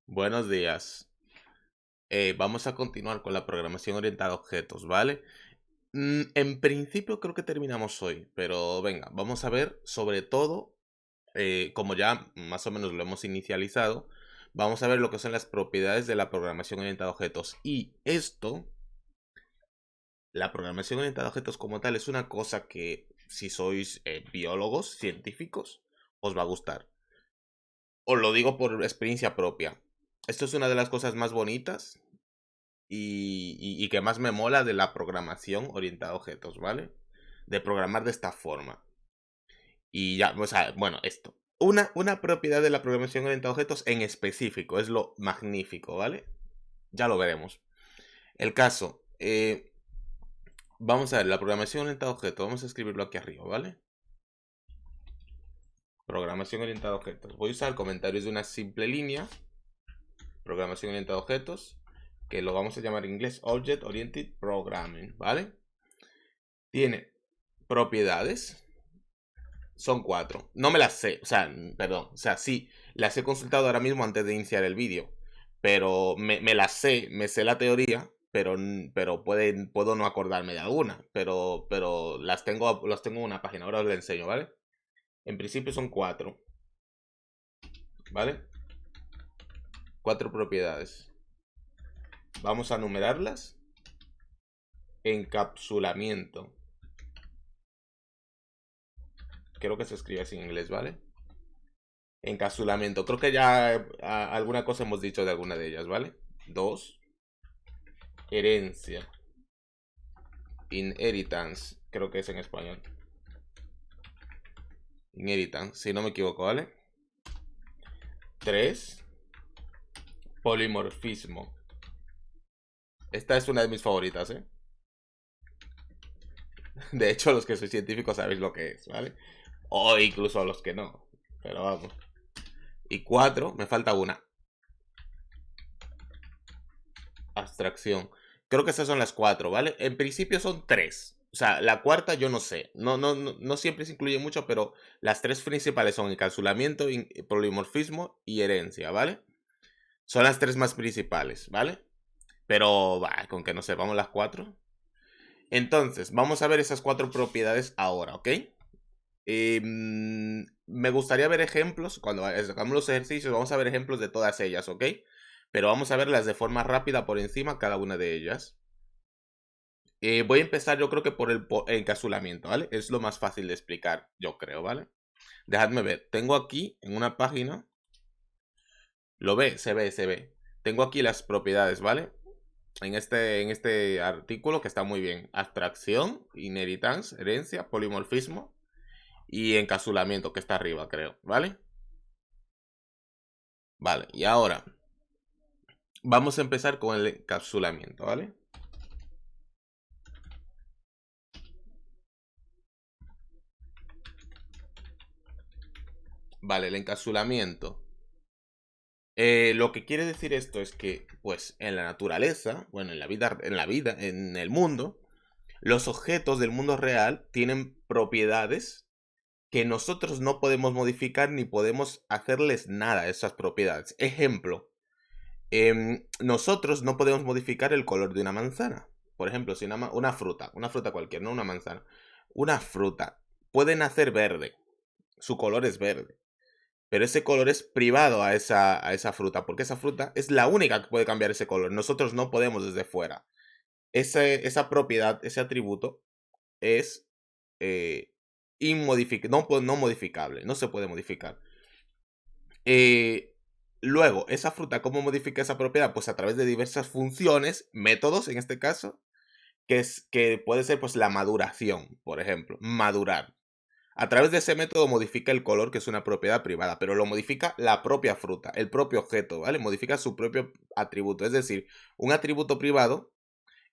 Buenos días. Vamos a continuar con la programación orientada a objetos, ¿vale? En principio creo que terminamos hoy, pero venga, vamos a ver sobre todo, como ya más o menos lo hemos inicializado, vamos a ver lo que son las propiedades de la programación orientada a objetos. Y esto, la programación orientada a objetos como tal, es una cosa que si sois biólogos, científicos, os va a gustar. Os lo digo por experiencia propia. Esto es una de las cosas más bonitas y que más me mola de la programación orientada a objetos, ¿vale? De programar de esta forma. Y ya, o sea, bueno, esto. Una propiedad de la programación orientada a objetos en específico, es lo magnífico, ¿vale? Ya lo veremos. El caso, vamos a ver, la programación orientada a objetos, vamos a escribirlo aquí arriba, ¿vale? Programación orientada a objetos. Voy a usar comentarios de una simple línea. Programación orientada a objetos, que lo vamos a llamar en inglés Object Oriented Programming, ¿vale? Tiene propiedades. Son cuatro. No me las sé, o sea, perdón, o sea, sí, las he consultado ahora mismo antes de iniciar el vídeo, pero me las sé, me sé la teoría, pero puedo no acordarme de alguna, pero las tengo en una página, ahora os la enseño, ¿vale? En principio son cuatro, ¿vale? Cuatro propiedades. Vamos a numerarlas. Encapsulamiento. Creo que se escribe así en inglés, ¿vale? Encapsulamiento. Creo que ya alguna cosa hemos dicho de alguna de ellas, ¿vale? Dos. Herencia. Inheritance. Creo que es en español. Inheritance, si no me equivoco, ¿vale? Tres. Polimorfismo. Esta es una de mis favoritas, ¿eh? De hecho, los que sois científicos sabéis lo que es, ¿vale? O incluso los que no. Pero vamos. Y cuatro, me falta una. Abstracción. Creo que esas son las cuatro, ¿vale? En principio son tres. O sea, la cuarta yo no sé. No siempre se incluye mucho, pero las tres principales son encapsulamiento, polimorfismo y herencia, ¿vale? Son las tres más principales, ¿vale? Pero va, con que no sepamos las cuatro. Entonces, vamos a ver esas cuatro propiedades ahora, ¿ok? Me gustaría ver ejemplos. Cuando hagamos los ejercicios, vamos a ver ejemplos de todas ellas, ¿ok? Pero vamos a verlas de forma rápida por encima, cada una de ellas. Voy a empezar, yo creo que por el encapsulamiento, ¿vale? Es lo más fácil de explicar, yo creo, ¿vale? Dejadme ver. Tengo aquí en una página. ¿Lo ve? Se ve, se ve. Tengo aquí las propiedades, ¿vale? En este artículo que está muy bien. Abstracción, inheritance, herencia, polimorfismo y encapsulamiento que está arriba, creo, ¿vale? Vale, y ahora vamos a empezar con el encapsulamiento, ¿vale? Vale, el encapsulamiento. Lo que quiere decir esto es que, pues, en la naturaleza, bueno, en el mundo, los objetos del mundo real tienen propiedades que nosotros no podemos modificar ni podemos hacerles nada a esas propiedades. Ejemplo, nosotros no podemos modificar el color de una manzana. Por ejemplo, si una fruta cualquiera, no una manzana, una fruta puede nacer verde, su color es verde, pero ese color es privado a esa fruta, porque esa fruta es la única que puede cambiar ese color. Nosotros no podemos desde fuera. Esa propiedad, ese atributo es eh, no modificable, no se puede modificar. Eh, Luego, esa fruta, ¿cómo modifica esa propiedad? Pues a través de diversas funciones, métodos en este caso, que puede ser pues la maduración, por ejemplo, madurar. A través de ese método modifica el color, que es una propiedad privada, pero lo modifica la propia fruta, el propio objeto, ¿vale? Modifica su propio atributo. Es decir, un atributo privado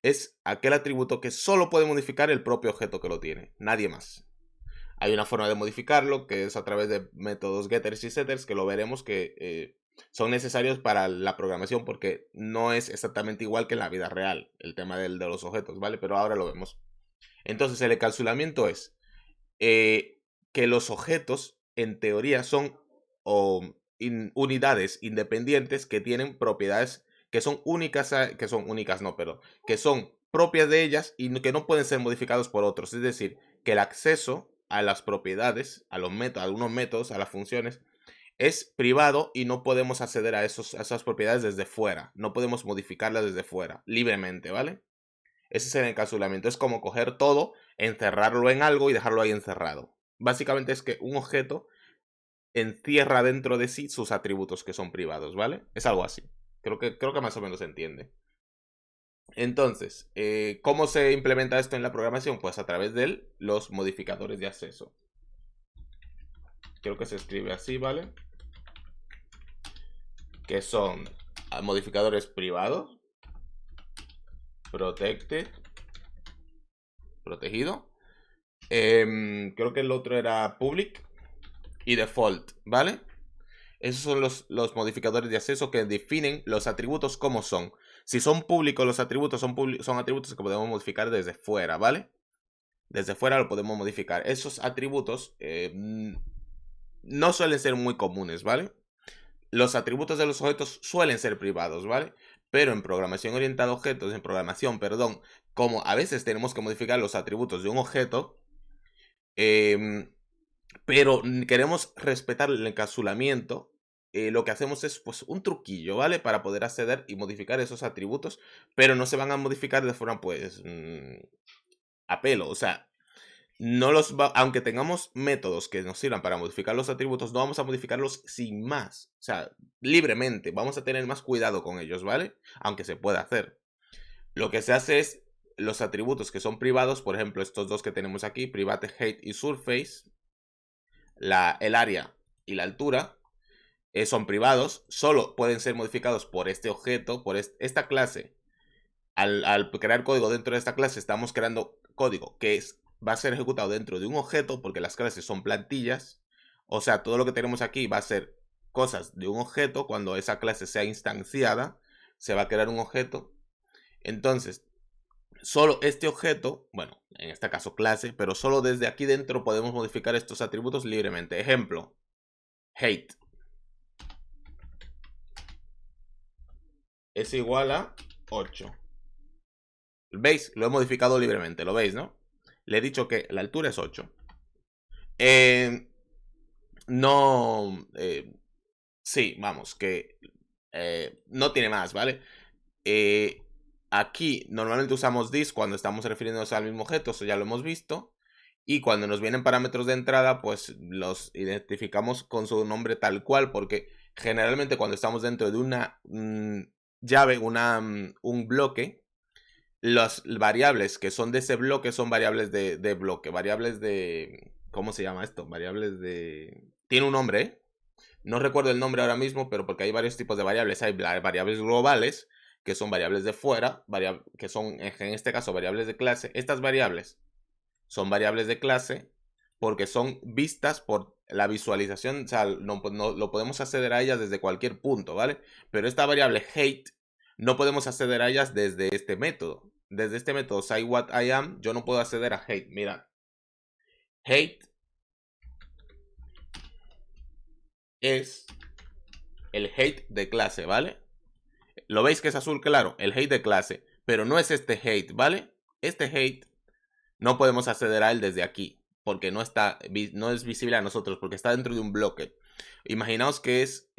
es aquel atributo que solo puede modificar el propio objeto que lo tiene, nadie más. Hay una forma de modificarlo que es a través de métodos getters y setters, que lo veremos que son necesarios para la programación porque no es exactamente igual que en la vida real, el tema de los objetos, ¿vale? Pero ahora lo vemos. Entonces el encapsulamiento es que los objetos, en teoría, son unidades independientes que tienen propiedades que son únicas, que son únicas no, pero que son propias de ellas y que no pueden ser modificados por otros. Es decir, que el acceso a las propiedades, a algunos métodos, a las funciones, es privado y no podemos acceder a esas propiedades desde fuera. No podemos modificarlas desde fuera, libremente, ¿vale? Ese es el encapsulamiento. Es como coger todo, encerrarlo en algo y dejarlo ahí encerrado. Básicamente es que un objeto encierra dentro de sí sus atributos que son privados, ¿vale? Es algo así. Creo que más o menos se entiende. Entonces, ¿cómo se implementa esto en la programación? Pues a través de los modificadores de acceso. Creo que se escribe así, ¿vale? Que son modificadores privados, protected, protegido. Creo que el otro era public y default, ¿vale? Esos son los modificadores de acceso que definen los atributos como son. Si son públicos, los atributos son atributos que podemos modificar desde fuera, ¿vale? Desde fuera lo podemos modificar. Esos atributos no suelen ser muy comunes, ¿vale? Los atributos de los objetos suelen ser privados, ¿vale? Pero en programación orientada a objetos, perdón, como a veces tenemos que modificar los atributos de un objeto, pero queremos respetar el encapsulamiento, lo que hacemos es pues un truquillo, ¿vale? Para poder acceder y modificar esos atributos, pero no se van a modificar de forma pues a pelo, o sea, aunque tengamos métodos que nos sirvan para modificar los atributos, no vamos a modificarlos sin más, o sea, libremente, vamos a tener más cuidado con ellos, ¿vale? Aunque se pueda hacer. Lo que se hace es los atributos que son privados, por ejemplo, estos dos que tenemos aquí, private height y surface, el área y la altura, son privados, solo pueden ser modificados por este objeto, por esta clase. Al crear código dentro de esta clase, estamos creando código que va a ser ejecutado dentro de un objeto, porque las clases son plantillas. O sea, todo lo que tenemos aquí va a ser cosas de un objeto. Cuando esa clase sea instanciada, se va a crear un objeto. Entonces, solo este objeto, bueno, en este caso clase, pero solo desde aquí dentro podemos modificar estos atributos libremente. Ejemplo, height es igual a 8. ¿Veis? Lo he modificado libremente, ¿lo veis, no? Le he dicho que la altura es 8. No... sí, vamos, que no tiene más, ¿vale? Aquí normalmente usamos this cuando estamos refiriéndonos al mismo objeto, eso ya lo hemos visto. Y cuando nos vienen parámetros de entrada, pues los identificamos con su nombre tal cual, porque generalmente cuando estamos dentro de una llave, un bloque, las variables que son de ese bloque son variables de bloque, variables de... ¿Cómo se llama esto? Variables de... Tiene un nombre, ¿eh? No recuerdo el nombre ahora mismo, pero porque hay varios tipos de variables. Hay variables globales, que son variables de fuera, que son en este caso variables de clase. Estas variables son variables de clase porque son vistas por la visualización, o sea, no lo podemos acceder a ellas desde cualquier punto, ¿vale? Pero esta variable height no podemos acceder a ellas desde este método. Desde este método SciWhatIam yo no puedo acceder a height. Mira, height es el height de clase, ¿vale? Lo veis que es azul claro, el height de clase, pero no es este height, ¿vale? Este height no podemos acceder a él desde aquí, porque no es visible a nosotros, porque está dentro de un bloque. Imaginaos que es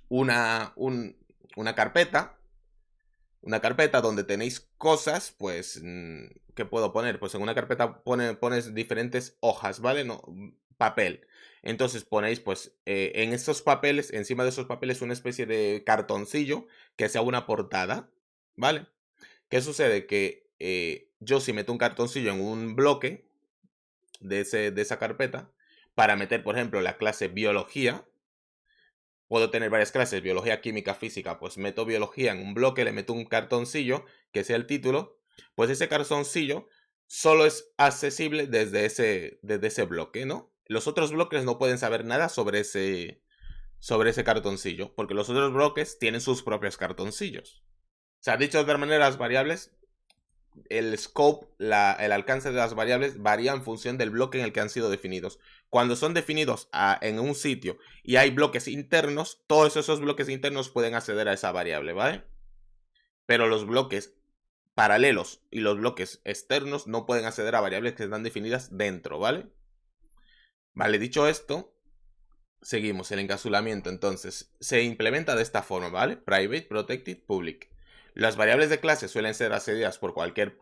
una carpeta donde tenéis cosas, pues, ¿qué puedo poner? Pues en una carpeta pones diferentes hojas, ¿vale? No, papel. Entonces ponéis, pues, en estos papeles, encima de esos papeles, una especie de cartoncillo que sea una portada, ¿vale? ¿Qué sucede? Que yo si meto un cartoncillo en un bloque de esa carpeta, para meter, por ejemplo, la clase biología, puedo tener varias clases, biología, química, física, pues meto biología en un bloque, le meto un cartoncillo que sea el título, pues ese cartoncillo solo es accesible desde ese bloque, ¿no? Los otros bloques no pueden saber nada sobre ese cartoncillo, porque los otros bloques tienen sus propios cartoncillos. O sea, dicho de otra manera, las variables el scope, el alcance de las variables varía en función del bloque en el que han sido definidos. Cuando son definidos en un sitio y hay bloques internos, todos esos bloques internos pueden acceder a esa variable, ¿vale? Pero los bloques paralelos y los bloques externos no pueden acceder a variables que están definidas dentro, ¿vale? Vale, dicho esto, seguimos el encapsulamiento. Entonces, se implementa de esta forma, ¿vale? Private, protected, public. Las variables de clase suelen ser accedidas por cualquier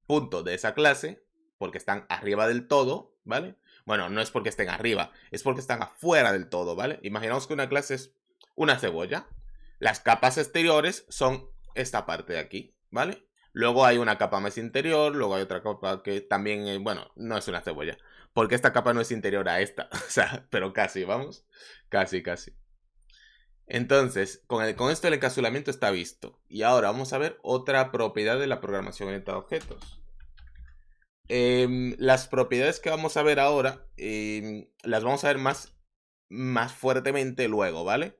punto de esa clase, porque están arriba del todo, ¿vale? Bueno, no es porque estén arriba, es porque están afuera del todo, ¿vale? Imaginamos que una clase es una cebolla. Las capas exteriores son esta parte de aquí, ¿vale? Luego hay una capa más interior, luego hay otra capa que también, bueno, no es una cebolla. Porque esta capa no es interior a esta. O sea, pero casi, vamos. Casi, casi. Entonces, con esto el encapsulamiento está visto. Y ahora vamos a ver otra propiedad de la programación orientada a objetos. Las propiedades que vamos a ver ahora, las vamos a ver más fuertemente luego, ¿vale?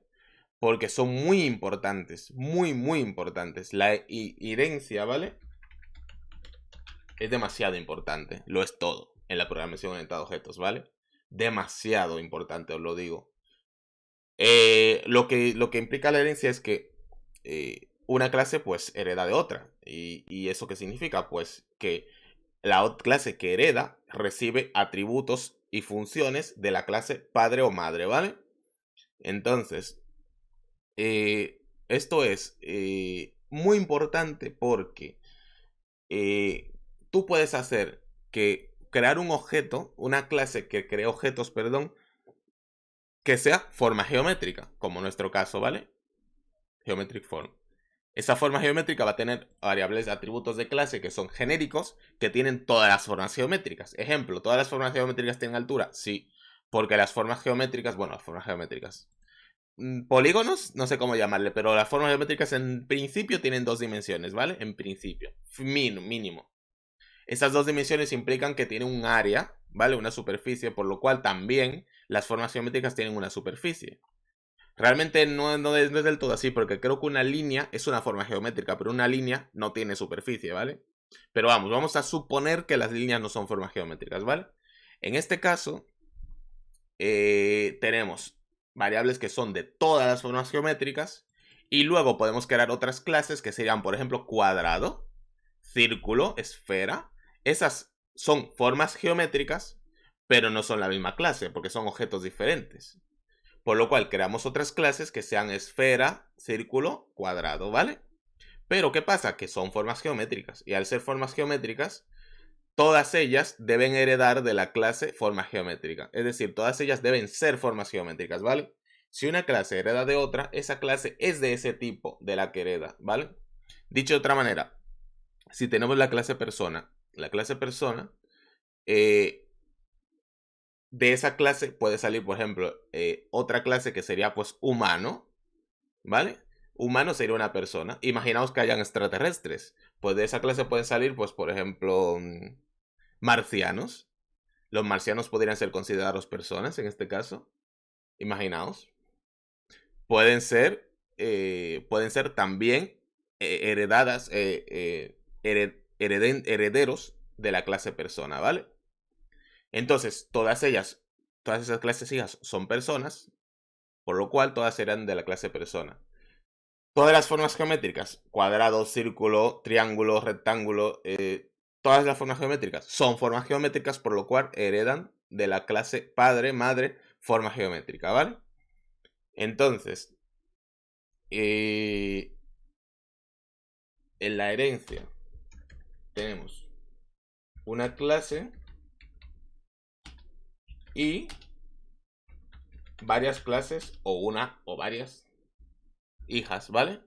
Porque son muy importantes, muy, muy importantes. La herencia, ¿vale? Es demasiado importante, lo es todo en la programación orientada a objetos, ¿vale? Demasiado importante, os lo digo. Lo que implica la herencia es que una clase pues hereda de otra. ¿Y eso qué significa? Pues que la clase que hereda recibe atributos y funciones de la clase padre o madre, ¿vale? Entonces, esto es muy importante porque tú puedes hacer que crear un objeto, una clase que cree objetos, perdón, que sea forma geométrica, como en nuestro caso, ¿vale? Geometric form. Esa forma geométrica va a tener variables de atributos de clase que son genéricos, que tienen todas las formas geométricas. Ejemplo, ¿todas las formas geométricas tienen altura? Sí, porque las formas geométricas, bueno, las formas geométricas, polígonos, no sé cómo llamarle, pero las formas geométricas en principio tienen 2 dimensiones, ¿vale? En principio, mínimo. Esas 2 dimensiones implican que tiene un área, ¿vale? Una superficie, por lo cual también las formas geométricas tienen una superficie. Realmente no es del todo así, porque creo que una línea es una forma geométrica, pero una línea no tiene superficie, ¿vale? Pero vamos a suponer que las líneas no son formas geométricas, ¿vale? En este caso, tenemos variables que son de todas las formas geométricas, y luego podemos crear otras clases que serían, por ejemplo, cuadrado, círculo, esfera. Esas son formas geométricas, pero no son la misma clase, porque son objetos diferentes. Por lo cual creamos otras clases que sean esfera, círculo, cuadrado, ¿vale? Pero ¿qué pasa? Que son formas geométricas. Y al ser formas geométricas, todas ellas deben heredar de la clase forma geométrica. Es decir, todas ellas deben ser formas geométricas, ¿vale? Si una clase hereda de otra, esa clase es de ese tipo de la que hereda, ¿vale? Dicho de otra manera, si tenemos la clase persona, de esa clase puede salir, por ejemplo, otra clase que sería pues humano, ¿vale? Humano sería una persona. Imaginaos que hayan extraterrestres. Pues de esa clase pueden salir, pues, por ejemplo, marcianos. Los marcianos podrían ser considerados personas en este caso. Imaginaos. Pueden ser también heredadas, herederos de la clase persona, ¿vale? Entonces, todas esas clases hijas son personas, por lo cual todas serán de la clase persona. Todas las formas geométricas, cuadrado, círculo, triángulo, rectángulo, todas las formas geométricas son formas geométricas, por lo cual heredan de la clase padre, madre, forma geométrica, ¿vale? Entonces, en la herencia tenemos una clase y varias clases, o una o varias hijas, ¿vale?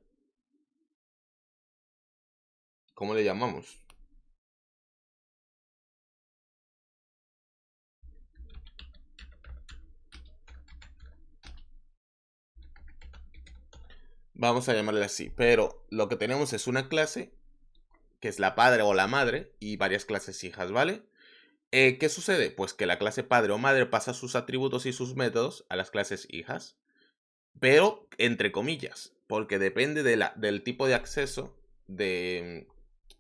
¿Cómo le llamamos? Vamos a llamarle así, pero lo que tenemos es una clase, que es la padre o la madre, y varias clases hijas, ¿vale? ¿Qué sucede? Pues que la clase padre o madre pasa sus atributos y sus métodos a las clases hijas, pero entre comillas, porque depende del tipo de acceso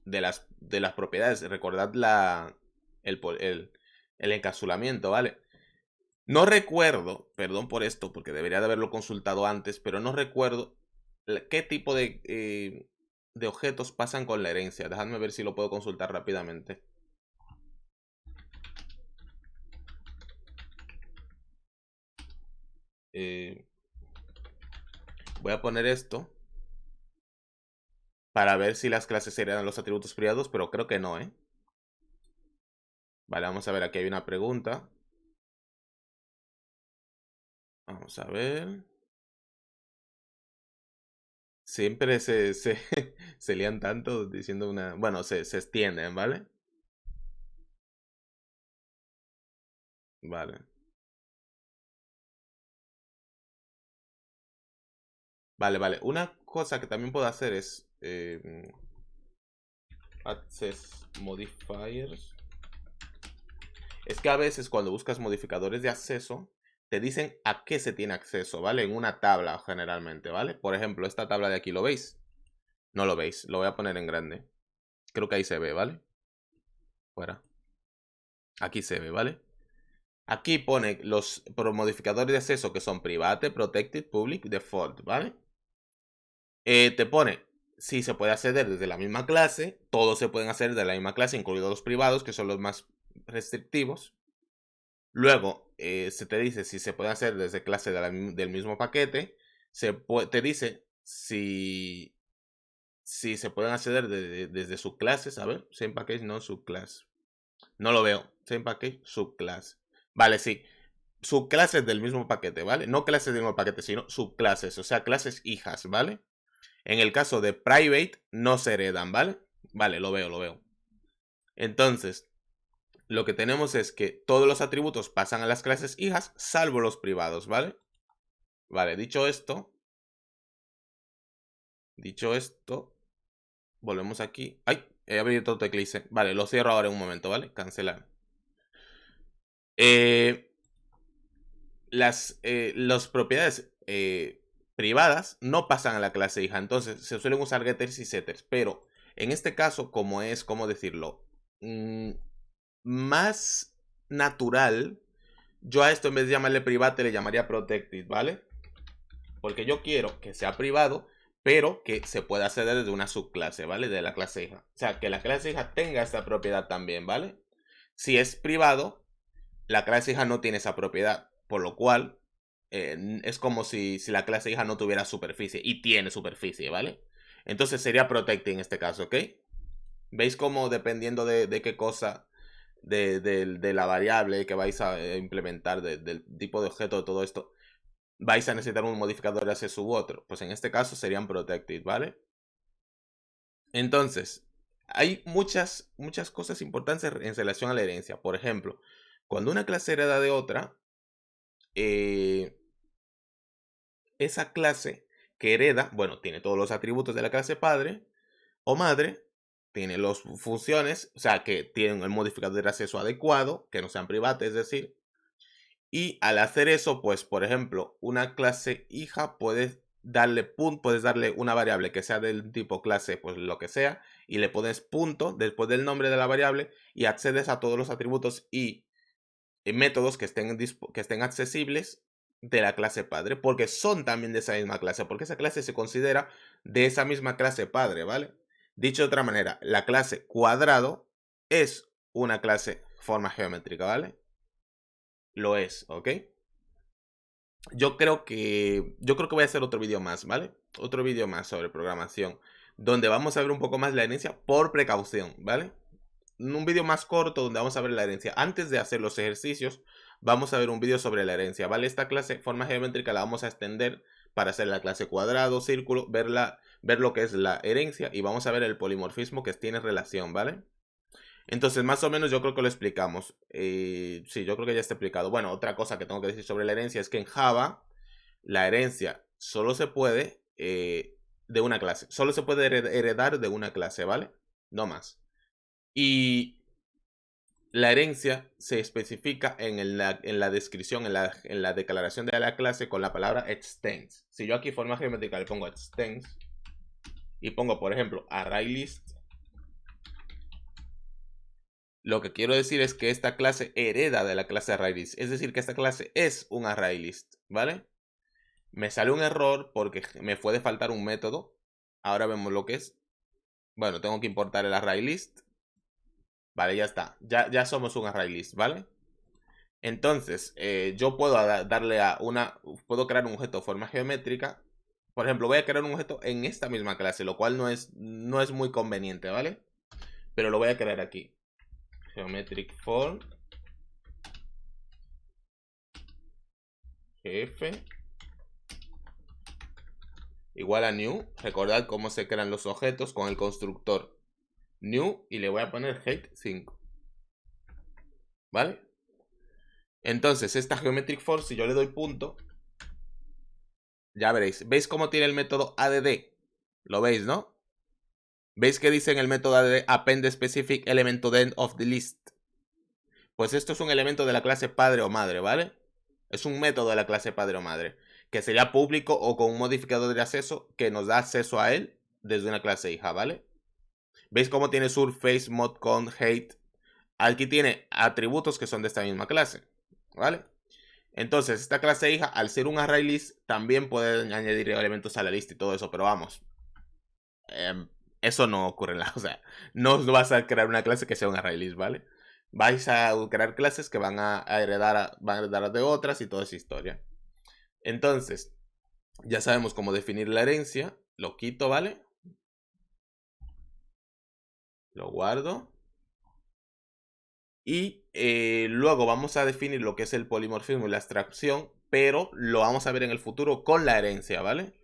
de las propiedades. Recordad el encapsulamiento, ¿vale? No recuerdo, perdón por esto, porque debería de haberlo consultado antes, pero no recuerdo qué tipo de objetos pasan con la herencia. Dejadme ver si lo puedo consultar rápidamente. Voy a poner esto para ver si las clases heredan los atributos privados, pero creo que no, ¿eh? Vale, vamos a ver, aquí hay una pregunta. Vamos a ver. Siempre se lían tanto diciendo una... Bueno, se extienden, ¿vale? Vale. Vale. Una cosa que también puedo hacer es... access modifiers. Es que a veces cuando buscas modificadores de acceso, te dicen a qué se tiene acceso, ¿vale? En una tabla generalmente, ¿vale? Por ejemplo, esta tabla de aquí, ¿lo veis? No lo veis, lo voy a poner en grande. Creo que ahí se ve, ¿vale? Fuera. Aquí se ve, ¿vale? Aquí pone los modificadores de acceso que son private, protected, public, default, ¿vale? Te pone si se puede acceder desde la misma clase, todos se pueden hacer de la misma clase, incluidos los privados, que son los más restrictivos. Luego, se te dice si se puede hacer desde clase del mismo paquete. Te dice si se pueden acceder desde subclases. A ver, same package, no subclass. No lo veo. Same package, subclass. Vale, sí. Subclases del mismo paquete, ¿vale? No clases del mismo paquete, sino subclases, o sea, clases hijas, ¿vale? En el caso de private, no se heredan, ¿vale? Vale, lo veo. Entonces, lo que tenemos es que todos los atributos pasan a las clases hijas, salvo los privados, ¿vale? Vale, dicho esto, volvemos aquí. ¡Ay! He abierto teclice. Vale, lo cierro ahora en un momento, ¿vale? Cancelar. Las propiedades privadas no pasan a la clase hija. Entonces, se suelen usar getters y setters. Pero, en este caso, como es, ¿cómo decirlo? Más natural, yo a esto en vez de llamarle private le llamaría protected, ¿vale? Porque yo quiero que sea privado, pero que se pueda acceder desde una subclase, ¿vale? De la clase hija. O sea, que la clase hija tenga esta propiedad también, ¿vale? Si es privado, la clase hija no tiene esa propiedad, por lo cual es como si la clase hija no tuviera superficie, y tiene superficie, ¿vale? Entonces sería protected en este caso, ¿ok? ¿Veis cómo dependiendo de qué cosa, de la variable que vais a implementar, del tipo de objeto de todo esto, vais a necesitar un modificador de acceso u otro? Pues en este caso serían protected, ¿vale? Entonces, hay muchas cosas importantes en relación a la herencia. Por ejemplo, cuando una clase hereda de otra, esa clase que hereda, bueno, tiene todos los atributos de la clase padre o madre, tiene las funciones, o sea, que tienen el modificador de acceso adecuado, que no sean privates, es decir. Y al hacer eso, pues, por ejemplo, una clase hija puedes darle una variable que sea del tipo clase, pues lo que sea, y le pones punto después del nombre de la variable y accedes a todos los atributos y métodos que estén accesibles de la clase padre, porque son también de esa misma clase, porque esa clase se considera de esa misma clase padre, ¿vale? Dicho de otra manera, la clase cuadrado es una clase forma geométrica, ¿vale? Lo es, ¿ok? Yo creo que voy a hacer otro vídeo más, ¿vale? Otro vídeo más sobre programación, donde vamos a ver un poco más la herencia por precaución, ¿vale? Un vídeo más corto donde vamos a ver la herencia. Antes de hacer los ejercicios, vamos a ver un vídeo sobre la herencia, ¿vale? Esta clase, forma geométrica, la vamos a extender para hacer la clase cuadrado, círculo, ver lo que es la herencia, y vamos a ver el polimorfismo que tiene relación, ¿vale? Entonces, más o menos yo creo que lo explicamos. Sí, yo creo que ya está explicado. Bueno, otra cosa que tengo que decir sobre la herencia es que en Java la herencia solo se puede de una clase. Solo se puede heredar de una clase, ¿vale? No más. Y la herencia se especifica en la descripción, en la declaración de la clase con la palabra extends. Si yo aquí forma geométrica le pongo extends y pongo, por ejemplo, ArrayList, Lo que quiero decir es que esta clase hereda de la clase ArrayList. Es decir, que esta clase es un ArrayList, ¿vale? Me sale un error porque me puede faltar un método. Ahora vemos lo que es. Bueno, tengo que importar el ArrayList. Vale, ya está. Ya somos un ArrayList, ¿vale? Entonces, yo puedo darle a una... Puedo crear un objeto de forma geométrica. Por ejemplo, voy a crear un objeto en esta misma clase, lo cual no es muy conveniente, ¿vale? Pero lo voy a crear aquí. Geometric form. F. Igual a new. Recordad cómo se crean los objetos con el constructor new. Y le voy a poner height 5. ¿Vale? Entonces, esta geometric form, si yo le doy punto, ya veréis. ¿Veis cómo tiene el método add? Lo veis, ¿no? ¿Veis que dice en el método add append specific element to the end of the list? Pues esto es un elemento de la clase padre o madre, ¿vale? Es un método de la clase padre o madre, que sería público o con un modificador de acceso que nos da acceso a él desde una clase hija, ¿vale? ¿Veis cómo tiene surface, mod, con, height? Aquí tiene atributos que son de esta misma clase, ¿vale? Entonces, esta clase hija, al ser un ArrayList, también puede añadir elementos a la lista y todo eso, pero vamos. Eso no ocurre en la... O sea, no vas a crear una clase que sea un ArrayList, ¿vale? Vais a crear clases que van a heredar de otras y toda esa historia. Entonces, ya sabemos cómo definir la herencia. Lo quito, ¿vale? Lo guardo. Y luego vamos a definir lo que es el polimorfismo y la abstracción, pero lo vamos a ver en el futuro con la herencia, ¿vale?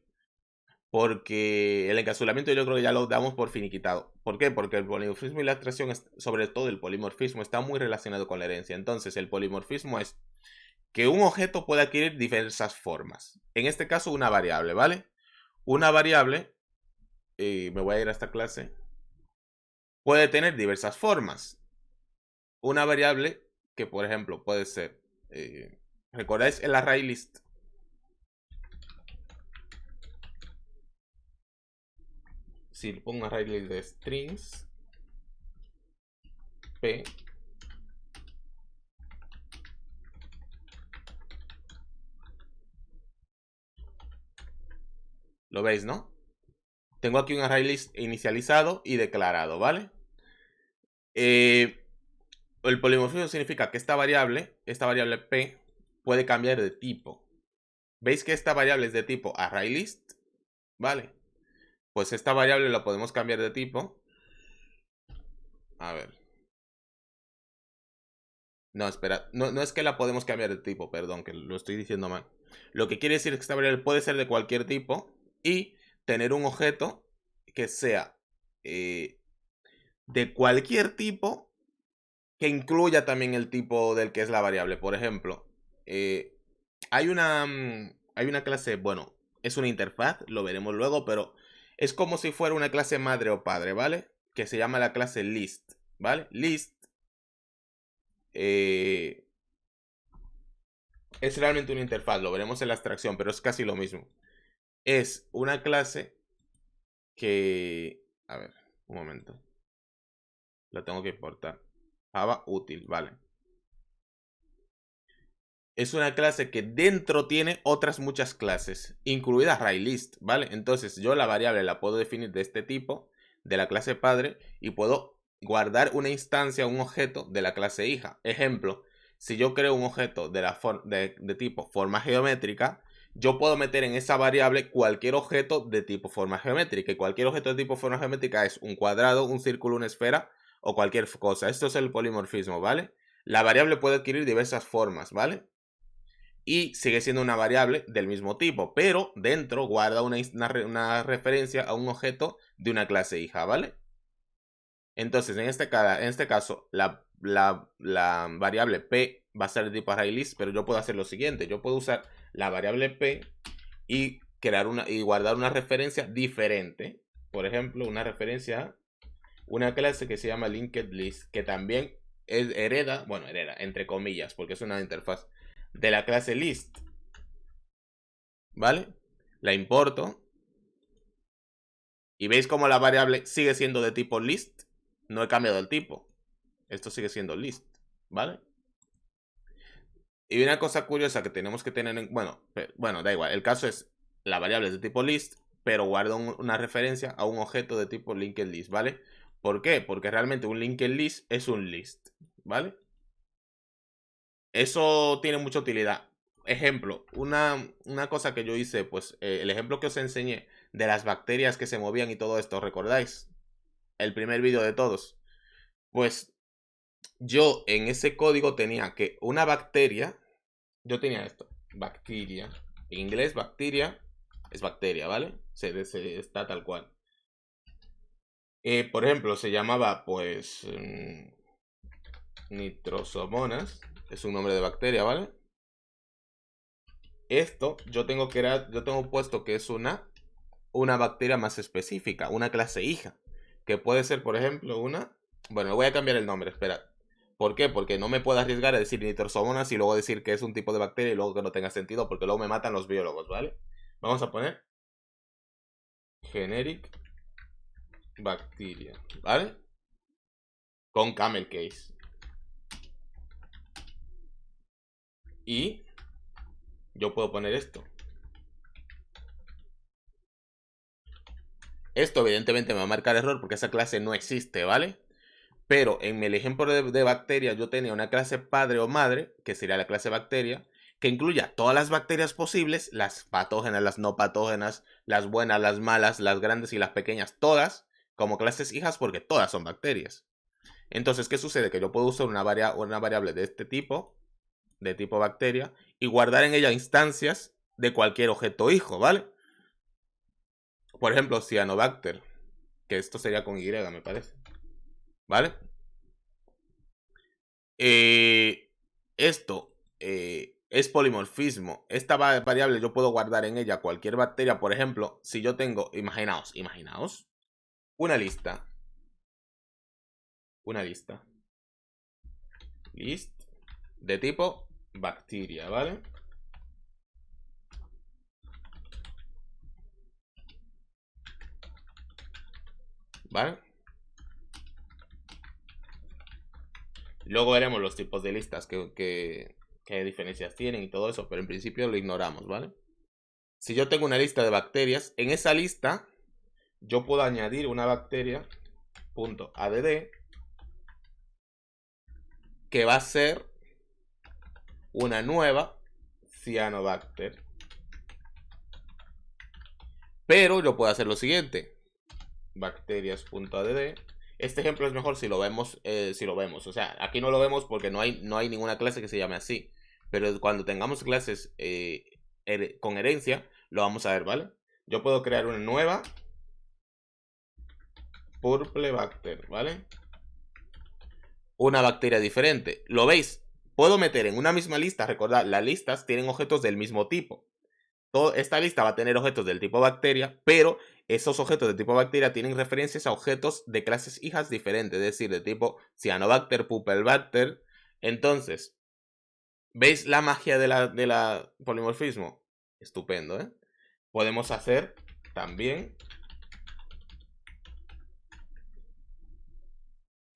Porque el encapsulamiento yo creo que ya lo damos por finiquitado. ¿Por qué? Porque el polimorfismo y la abstracción, sobre todo el polimorfismo, está muy relacionado con la herencia. Entonces, el polimorfismo es que un objeto puede adquirir diversas formas. En este caso, una variable, ¿vale? Una variable, me voy a ir a esta clase, puede tener diversas formas. Una variable que, por ejemplo, puede ser, ¿recordáis el ArrayList? Si le pongo un ArrayList de strings, p, lo veis, ¿no? Tengo aquí un ArrayList inicializado y declarado, ¿vale? El polimorfismo significa que esta variable p, puede cambiar de tipo. ¿Veis que esta variable es de tipo ArrayList? ¿Vale? Pues esta variable la podemos cambiar de tipo. A ver. No, espera. No es que la podemos cambiar de tipo, perdón, que lo estoy diciendo mal. Lo que quiere decir es que esta variable puede ser de cualquier tipo y tener un objeto que sea de cualquier tipo que incluya también el tipo del que es la variable. Por ejemplo, hay una clase, bueno, es una interfaz, lo veremos luego, pero es como si fuera una clase madre o padre, ¿vale? Que se llama la clase list, ¿vale? List es realmente una interfaz, lo veremos en la abstracción, pero es casi lo mismo. Es una clase que... A ver, un momento. La tengo que importar. Java útil, vale. Es una clase que dentro tiene otras muchas clases, incluida ArrayList, ¿vale? Entonces yo la variable la puedo definir de este tipo, de la clase padre, y puedo guardar una instancia, un objeto de la clase hija. Ejemplo, si yo creo un objeto de tipo forma geométrica, yo puedo meter en esa variable cualquier objeto de tipo forma geométrica. Y cualquier objeto de tipo forma geométrica es un cuadrado, un círculo, una esfera o cualquier cosa. Esto es el polimorfismo, ¿vale? La variable puede adquirir diversas formas, ¿vale? Y sigue siendo una variable del mismo tipo, pero dentro guarda una referencia a un objeto de una clase hija, ¿vale? Entonces, en este caso, la variable p va a ser de tipo ArrayList, pero yo puedo hacer lo siguiente. Yo puedo usar la variable p y guardar una referencia diferente. Por ejemplo, una referencia a una clase que se llama LinkedList, que también hereda, entre comillas, porque es una interfaz de la clase list, ¿vale? La importo y veis como la variable sigue siendo de tipo list, no he cambiado el tipo. Esto sigue siendo list, ¿vale? Y una cosa curiosa que tenemos que tener en... Bueno, da igual. El caso es, la variable es de tipo list, pero guarda una referencia a un objeto de tipo linked list, ¿vale? ¿Por qué? Porque realmente un linked list es un list, ¿vale? Eso tiene mucha utilidad. Ejemplo, una cosa que yo hice, pues el ejemplo que os enseñé de las bacterias que se movían y todo esto, ¿recordáis? El primer vídeo de todos. Pues yo en ese código tenía que una bacteria, yo tenía esto, bacteria, en inglés bacteria es bacteria, ¿vale? Está tal cual. Por ejemplo, se llamaba pues nitrosomonas, es un nombre de bacteria, ¿vale? Esto yo tengo puesto que es una bacteria más específica, una clase hija, que puede ser, por ejemplo, bueno, voy a cambiar el nombre, espera. ¿Por qué? Porque no me puedo arriesgar a decir nitrosomonas y luego decir que es un tipo de bacteria y luego que no tenga sentido, porque luego me matan los biólogos, ¿vale? Vamos a poner generic bacteria, ¿vale? Con camel case. Y yo puedo poner esto. Esto evidentemente me va a marcar error porque esa clase no existe, ¿vale? Pero en el ejemplo de bacteria yo tenía una clase padre o madre, que sería la clase bacteria, que incluya todas las bacterias posibles, las patógenas, las no patógenas, las buenas, las malas, las grandes y las pequeñas, todas como clases hijas porque todas son bacterias. Entonces, ¿qué sucede? Que yo puedo usar una variable de este tipo, de tipo bacteria, y guardar en ella instancias de cualquier objeto hijo, ¿vale? Por ejemplo, Cyanobacter, que esto sería con Y, me parece. ¿Vale? Esto es polimorfismo. Esta variable yo puedo guardar en ella cualquier bacteria. Por ejemplo, si yo tengo, imaginaos, una lista. Una lista. List de tipo bacteria, ¿vale? ¿Vale? Luego veremos los tipos de listas, qué diferencias tienen y todo eso, pero en principio lo ignoramos, ¿vale? Si yo tengo una lista de bacterias, en esa lista yo puedo añadir una bacteria .add que va a ser una nueva Cyanobacter. Pero yo puedo hacer lo siguiente. Bacterias.add. Este ejemplo es mejor si lo vemos. O sea, aquí no lo vemos porque no hay ninguna clase que se llame así. Pero cuando tengamos clases con herencia, lo vamos a ver, ¿vale? Yo puedo crear una nueva Purplebacter, ¿vale? Una bacteria diferente. ¿Lo veis? Puedo meter en una misma lista, recordad, las listas tienen objetos del mismo tipo. Esta lista va a tener objetos del tipo bacteria, pero esos objetos de tipo bacteria tienen referencias a objetos de clases hijas diferentes, es decir, de tipo Cyanobacter, Pupelbacter. Entonces, ¿veis la magia de la polimorfismo? Estupendo, ¿eh? Podemos hacer también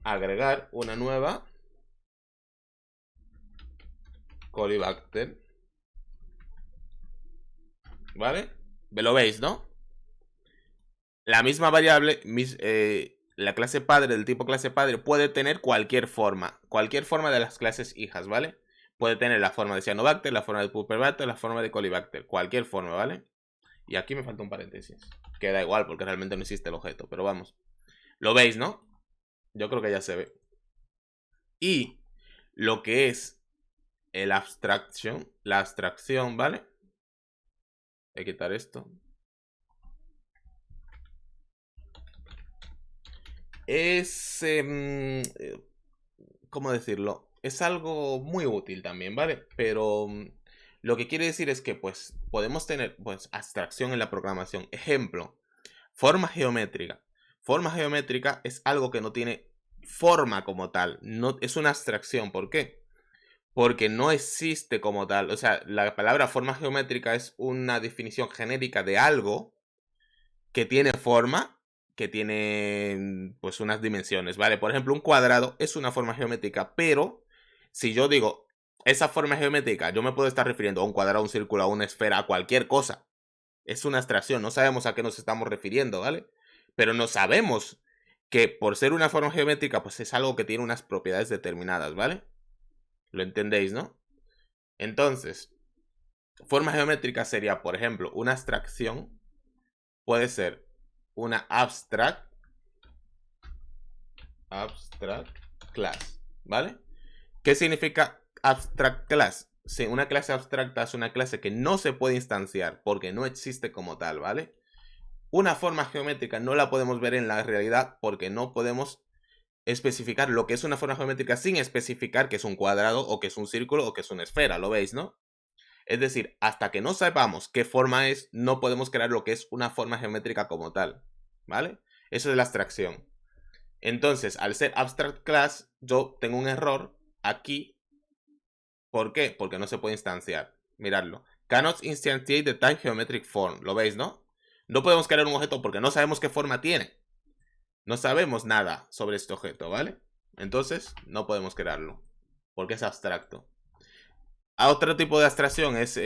agregar una nueva Colibacter. ¿Vale? Lo veis, ¿no? La misma variable, la clase padre del tipo clase padre puede tener cualquier forma de las clases hijas, ¿vale? Puede tener la forma de Cyanobacter, la forma de Pupelbacter, la forma de Colibacter, cualquier forma, ¿vale? Y aquí me falta un paréntesis, que da igual porque realmente no existe el objeto, pero vamos. Lo veis, ¿no? Yo creo que ya se ve. Y lo que es la abstracción, ¿vale? Voy a quitar esto. Es... ¿cómo decirlo? Es algo muy útil también, ¿vale? Pero lo que quiere decir es que pues podemos tener pues abstracción en la programación. Ejemplo, forma geométrica. Forma geométrica es algo que no tiene forma como tal, no es una abstracción. ¿Por qué? Porque no existe como tal. O sea, la palabra forma geométrica es una definición genérica de algo que tiene forma, que tienen pues unas dimensiones, ¿vale? Por ejemplo, un cuadrado es una forma geométrica, pero si yo digo esa forma geométrica, yo me puedo estar refiriendo a un cuadrado, a un círculo, a una esfera, a cualquier cosa. Es una abstracción, no sabemos a qué nos estamos refiriendo, ¿vale? Pero no sabemos que por ser una forma geométrica, pues es algo que tiene unas propiedades determinadas, ¿vale? ¿Lo entendéis, no? Entonces, forma geométrica sería, por ejemplo, una abstracción, puede ser una abstract class, ¿vale? ¿Qué significa abstract class? Sí, una clase abstracta es una clase que no se puede instanciar porque no existe como tal, ¿vale? Una forma geométrica no la podemos ver en la realidad porque no podemos especificar lo que es una forma geométrica sin especificar que es un cuadrado o que es un círculo o que es una esfera, ¿lo veis, no? Es decir, hasta que no sepamos qué forma es, no podemos crear lo que es una forma geométrica como tal, ¿vale? Eso es la abstracción. Entonces, al ser abstract class, yo tengo un error aquí. ¿Por qué? Porque no se puede instanciar. Miradlo. Cannot instantiate the type geometric form. ¿Lo veis, no? No podemos crear un objeto porque no sabemos qué forma tiene. No sabemos nada sobre este objeto, ¿vale? Entonces, no podemos crearlo. Porque es abstracto. Otro tipo de abstracción es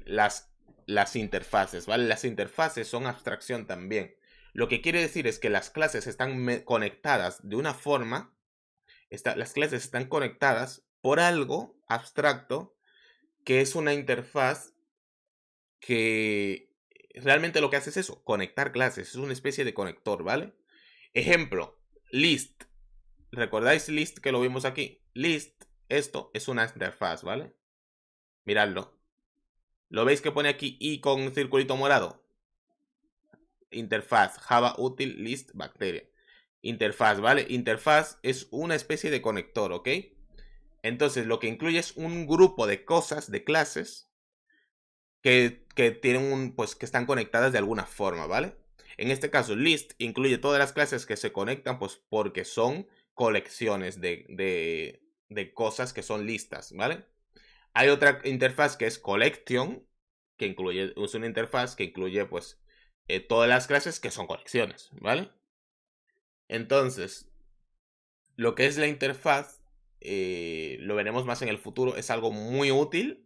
las interfaces, ¿vale? Las interfaces son abstracción también. Lo que quiere decir es que las clases están conectadas de una forma. Las clases están conectadas por algo abstracto que es una interfaz que realmente lo que hace es eso, conectar clases. Es una especie de conector, ¿vale? Ejemplo, list. ¿Recordáis list que lo vimos aquí? List, esto es una interfaz, ¿vale? Miradlo. ¿Lo veis que pone aquí i con un circulito morado? Interfaz, Java Util List Bacteria. Interfaz, ¿vale? Interfaz es una especie de conector, ¿ok? Entonces lo que incluye es un grupo de cosas, de clases, que tienen pues que están conectadas de alguna forma, ¿vale? En este caso, list incluye todas las clases que se conectan, pues porque son colecciones de cosas que son listas, ¿vale? Hay otra interfaz que es collection, que es una interfaz que incluye, pues, todas las clases que son colecciones, ¿vale? Entonces, lo que es la interfaz, lo veremos más en el futuro, es algo muy útil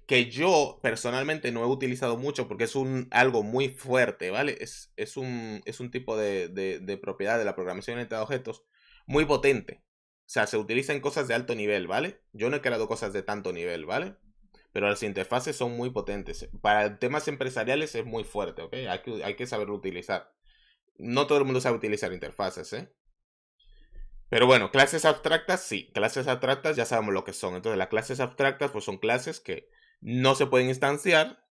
que yo personalmente no he utilizado mucho porque es algo muy fuerte, ¿vale? Es un tipo de propiedad de la programación orientada a objetos muy potente. O sea, se utiliza en cosas de alto nivel, ¿vale? Yo no he creado cosas de tanto nivel, ¿vale? Pero las interfaces son muy potentes. Para temas empresariales es muy fuerte, ¿ok? Hay que saberlo utilizar. No todo el mundo sabe utilizar interfaces, ¿eh? Pero bueno, clases abstractas, sí. Clases abstractas ya sabemos lo que son. Entonces, las clases abstractas pues son clases que no se pueden instanciar,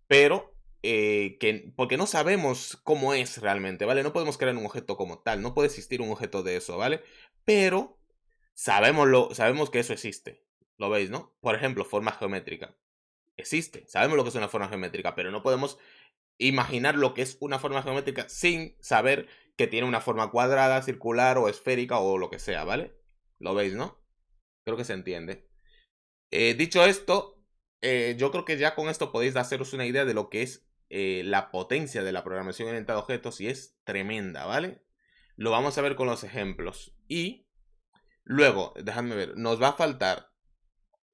pero porque no sabemos cómo es realmente, ¿vale? No podemos crear un objeto como tal, no puede existir un objeto de eso, ¿vale? Pero sabemos que eso existe. ¿Lo veis, no? Por ejemplo, forma geométrica. Existe, sabemos lo que es una forma geométrica, pero no podemos imaginar lo que es una forma geométrica sin saber que tiene una forma cuadrada, circular o esférica o lo que sea, ¿vale? ¿Lo veis, no? Creo que se entiende. Dicho esto, yo creo que ya con esto podéis haceros una idea de lo que es la potencia de la programación orientada a objetos y es tremenda, ¿vale? Lo vamos a ver con los ejemplos. Y luego, dejadme ver, nos va a faltar...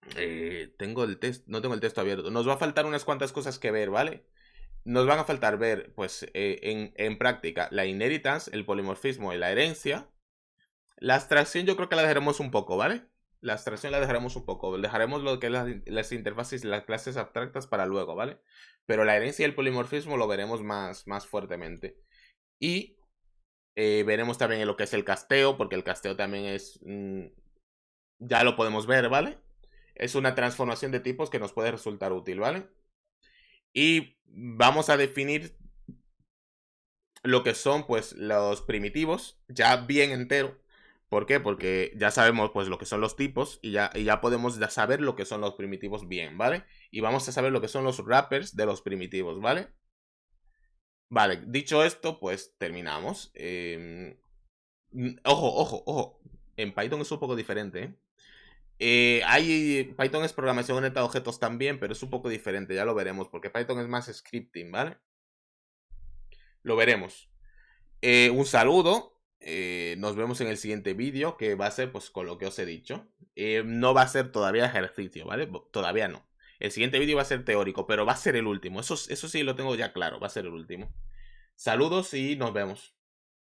no tengo el texto abierto. Nos va a faltar unas cuantas cosas que ver, ¿vale? Nos van a faltar ver, pues, en práctica, la inheritance, el polimorfismo y la herencia. La abstracción yo creo que la dejaremos un poco, ¿vale? La abstracción la dejaremos un poco. Dejaremos lo que es las interfaces y las clases abstractas para luego, ¿vale? Pero la herencia y el polimorfismo lo veremos más fuertemente. Y veremos también lo que es el casteo, porque el casteo también es... ya lo podemos ver, ¿vale? Es una transformación de tipos que nos puede resultar útil, ¿vale? Y vamos a definir lo que son pues los primitivos ya bien entero. ¿Por qué? Porque ya sabemos pues lo que son los tipos y ya podemos ya saber lo que son los primitivos bien, ¿vale? Y vamos a saber lo que son los wrappers de los primitivos, ¿vale? Vale, dicho esto, pues terminamos. Ojo, ojo, ojo. En Python es un poco diferente, ¿eh? Python es programación orientada a objetos también, pero es un poco diferente, ya lo veremos, porque Python es más scripting, ¿vale? Lo veremos. Un saludo. Nos vemos en el siguiente vídeo, que va a ser pues con lo que os he dicho. No va a ser todavía ejercicio, ¿vale? Todavía no. El siguiente vídeo va a ser teórico, pero va a ser el último. Eso sí lo tengo ya claro, va a ser el último. Saludos y nos vemos.